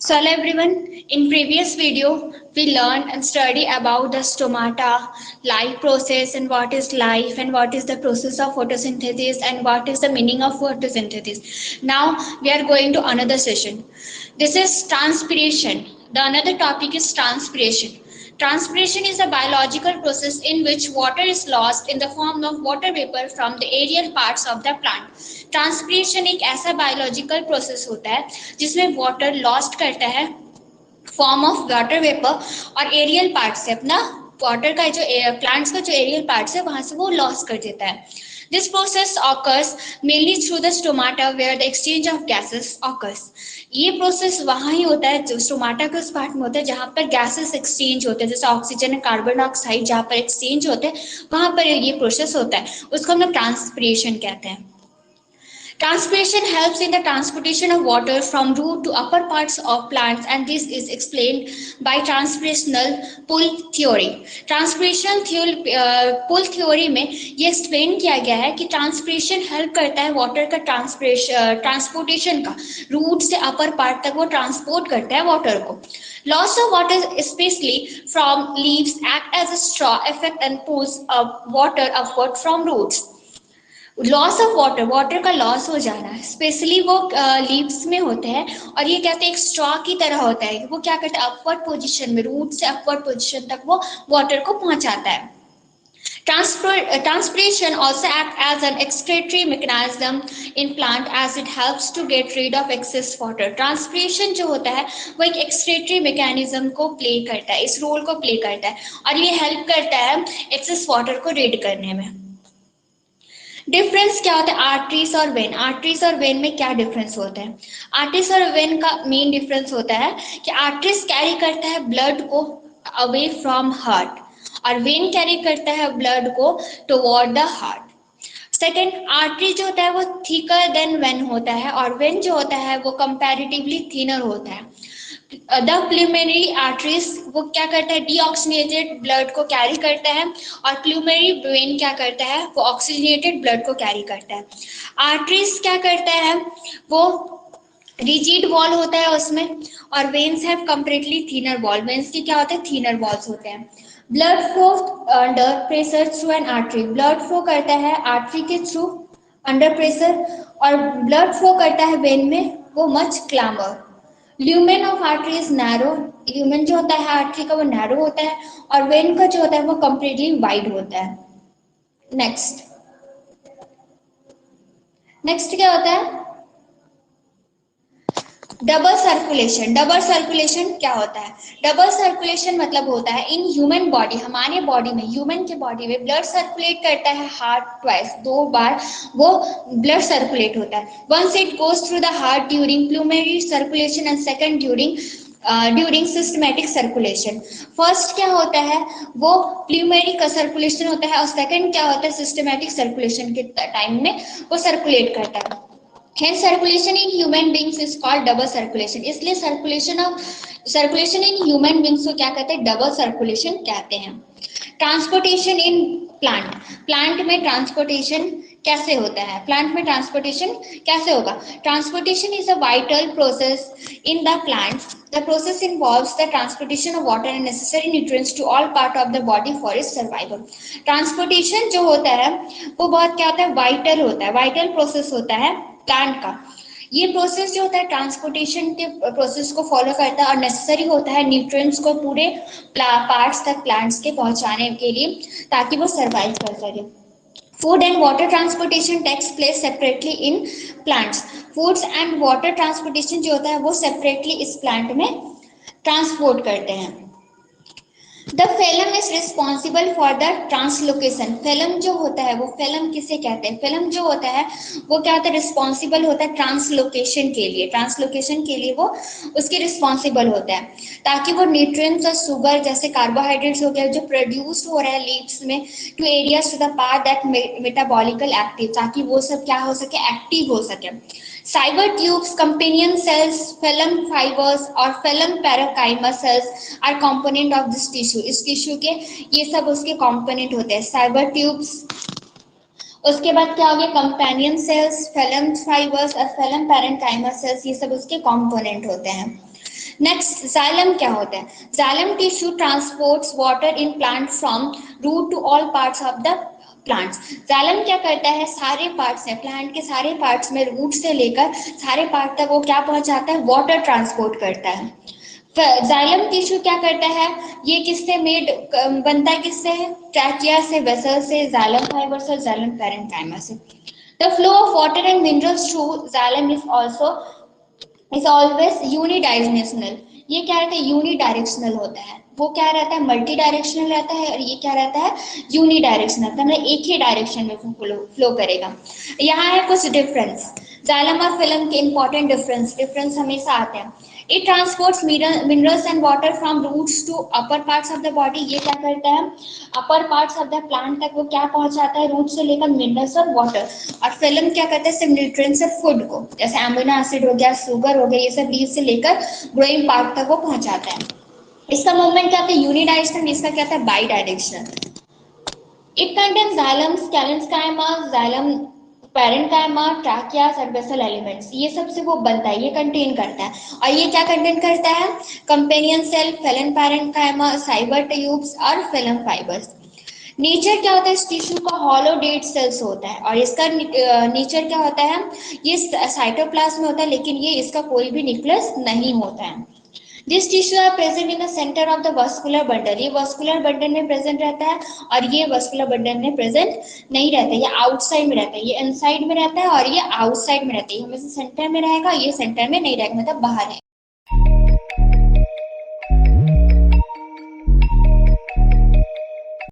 So hello everyone, in previous video we learned and studied about the stomata, life process and what is life and what is the process of photosynthesis and what is the meaning of photosynthesis. Now we are going to another session. This is transpiration. The another topic is transpiration. Transpiration is a biological process in which water is lost in the form of water vapor from the aerial parts of the plant. Transpiration एक ऐसा biological process होता है जिसमें water lost करता है form of water vapour और aerial part से अपना वाटर का जो प्लांट्स का जो एरियल पार्ट है वहां से वो लॉस कर देता है. This process occurs mainly through the stomata where the exchange of gases occurs. ये प्रोसेस वहाँ ही होता है जो स्टोमाटा के उस पार्ट में होता है जहाँ पर गैसेस एक्सचेंज होते हैं, जैसे ऑक्सीजन और कार्बन डाइऑक्साइड जहाँ पर एक्सचेंज होते हैं वहाँ पर ये प्रोसेस होता है, उसको हम लोग ट्रांसपीरेशन कहते हैं. Transpiration helps in the transportation of water from root to upper parts of plants, and this is explained by transpirational pull theory. Transpirational pull theory में ये explain किया गया है कि transpiration help करता है water का transportation का root से upper part तक वो transport करता है water को. Loss of water, especially from leaves, act as a straw effect and pulls water upward from roots. Loss of water, water का लॉस हो जाना स्पेशली वो लीव्स में होते हैं और ये कहते हैं एक स्ट्रॉ की तरह होता है. वो क्या करता है अपवर्ड पोजीशन में रूट से अपवर्ड पोजीशन तक वो वाटर को पहुंचाता है. Transpiration also acts as an excretory mechanism in plant as it helps to get rid of excess water. Transpiration जो होता है वो एक excretory mechanism को प्ले करता है, इस रोल को प्ले करता है और ये हेल्प करता है excess water को rid करने में. डिफरेंस क्या होता है आर्टरीज और वेन. आर्टरीज और वेन में क्या डिफरेंस होता है? आर्टरीज और वेन का मेन डिफरेंस होता है कि आर्टरीज कैरी करता है ब्लड को अवे फ्रॉम हार्ट और वेन कैरी करता है ब्लड को toward the heart. Second, artery जो होता है वो थिकर देन वेन होता है और वेन जो होता है वो कंपैरेटिवली थिनर होता है. द प्लूमेनरी आर्टरीज वो क्या करता है डीऑक्सीजनेटेड ब्लड को कैरी करता है और प्लूमेनरी वेन क्या करता है वो ऑक्सीजनेटेड ब्लड को कैरी करता है. आर्टरीज क्या करता है वो रिजिड वॉल होता है उसमें और veins have completely thinner wall. Veins की क्या होते हैं थिनर वॉल्स होते हैं. Blood flow under pressure through an artery. Blood flow करता है आर्टरी के थ्रू अंडर प्रेशर और ब्लड फ्लो करता है वेन में वो much clamour. Lumen of artery is narrow. Lumen जो होता है आर्टरी का वो नैरो होता है और वेन का जो होता है वो कंप्लीटली वाइड होता है. नेक्स्ट क्या होता है डबल सर्कुलेशन. डबल सर्कुलेशन क्या होता है? डबल सर्कुलेशन मतलब होता है इन ह्यूमन बॉडी, हमारे बॉडी में ह्यूमन के बॉडी में ब्लड सर्कुलेट करता है हार्ट ट्वाइस, 2 बार वो ब्लड सर्कुलेट होता है. Once it goes through the heart during pulmonary circulation and second during systematic circulation. First क्या होता है वो प्लूमेनरी का सर्कुलेशन होता है और सेकंड क्या होता है सिस्टमैटिक सर्कुलेशन के टाइम में वो सर्कुलेट करता है. Hence, circulation in human beings is called double circulation. इसलिए circulation in human beings को क्या कहते हैं डबल सर्कुलेशन कहते हैं. Transportation in plant. प्लांट में ट्रांसपोर्टेशन कैसे होता है? प्लांट में ट्रांसपोर्टेशन कैसे होगा? Transportation is a vital process in the plants. The process involves the transportation of water and necessary nutrients to all part of the body for its survival. Transportation जो होता है वो बहुत क्या होता है वाइटल होता है, वाइटल प्रोसेस होता है प्लांट का. ये प्रोसेस जो होता है ट्रांसपोर्टेशन के प्रोसेस को फॉलो करता है और नेसेसरी होता है न्यूट्रिएंट्स को पूरे पार्ट्स तक प्लांट्स के पहुंचाने के लिए ताकि वो सरवाइव कर सके. Food and water transportation takes place separately in plants. Foods and water transportation जो होता है वो separately इस plant में transport करते हैं. The phloem is responsible for the translocation. phloem जो होता है वो phloem किसे कहते हैं? phloem जो होता है वो क्या होता है रिस्पॉन्सिबल होता है ट्रांसलोकेशन के लिए. ट्रांसलोकेशन के लिए वो उसके रिस्पॉन्सिबल होता है ताकि वो न्यूट्रिएंट्स और शुगर जैसे कार्बोहाइड्रेट्स हो गया जो प्रोड्यूस हो रहा है लीव्स में to areas to the part that metabolical active, ताकि वो सब क्या हो सके एक्टिव हो सके. Fiber tubes, companion cells, phloem fibers और phloem parenchyma cells are component of this tissue. इस टिश्यू के ये सब उसके component होते हैं. Fiber tubes, उसके बाद क्या हो गया कंपेनियन सेल्स, phloem fibers और phloem parenchyma cells, ये सब उसके component होते हैं. नेक्स्ट जाइलम क्या होता है? Xylem tissue transports water in plant from root to all parts of the plants. Xylem क्या करता है, सारे पार्ट्स है प्लांट के सारे पार्ट्स में रूट से लेकर सारे पार्ट तक वो क्या पहुंचाता है, वाटर ट्रांसपोर्ट करता है। जाइलम टिश्यू क्या करता है, ये किससे मेड बनता है, किससे है, ट्रैकिया से, वेसल से, जाइलम फाइबर से, जाइलम पैरेन्काइमा से। The flow of water and minerals through xylem is always unidirectional. ये क्या रहता है, यूनिडायरेक्शनल होता है। वो क्या रहता है, मल्टी डायरेक्शनल रहता है, और ये क्या रहता है, यूनिडायरेक्शनल, मतलब एक ही डायरेक्शन में फ्लो करेगा। यहाँ है कुछ डिफरेंस, जाइलम और फिल्म के इंपॉर्टेंट डिफरेंस हमेशा आते हैं। It transports minerals and water from roots to upper parts of the body. ये क्या करता है, upper parts of the plant तक वो क्या पहुंचाता है, रूट से लेकर मिनरल्स और वाटर। और फिल्म क्या करता है, सिर्फ न्यूट्रिएंट्स और फूड को, जैसे अमीनो एसिड हो गया, शुगर हो गया, ये सब लीव से लेकर ग्रोइंग पार्ट तक वो पहुंचाता है। इसका मूवमेंट क्या होता है, यूनिडायरेक्शनल, इसका क्या होता है, by directional. It contains xylem, scalenchyma, xylem parenchyma, tracheas और basal elements। ये सब से वो बनता है, ये कंटेन करता है। और ये क्या कंटेन करता है, कंपेनियन सेल, फेलन पैरेन्काइमा, साइबर ट्यूब्स और फिलम फाइबर्स। नेचर क्या होता है इस टिश्यू का, हॉलो डेड सेल्स होता है। और इसका नेचर क्या होता है, ये साइटोप्लाज्म में होता है, लेकिन ये इसका कोई भी न्यूक्लियस नहीं होता है। This tissue are present in the centre of the vascular bundle. ये वस्कुलर बंडल में प्रेजेंट रहता है, और ये वस्कुलर बंडल में प्रेजेंट नहीं रहता है, ये आउटसाइड में रहता है। ये इनसाइड में रहता है और ये आउटसाइड में रहता है। ये हमेशा सेंटर में रहेगा, ये सेंटर में नहीं रहेगा, मतलब बाहर है।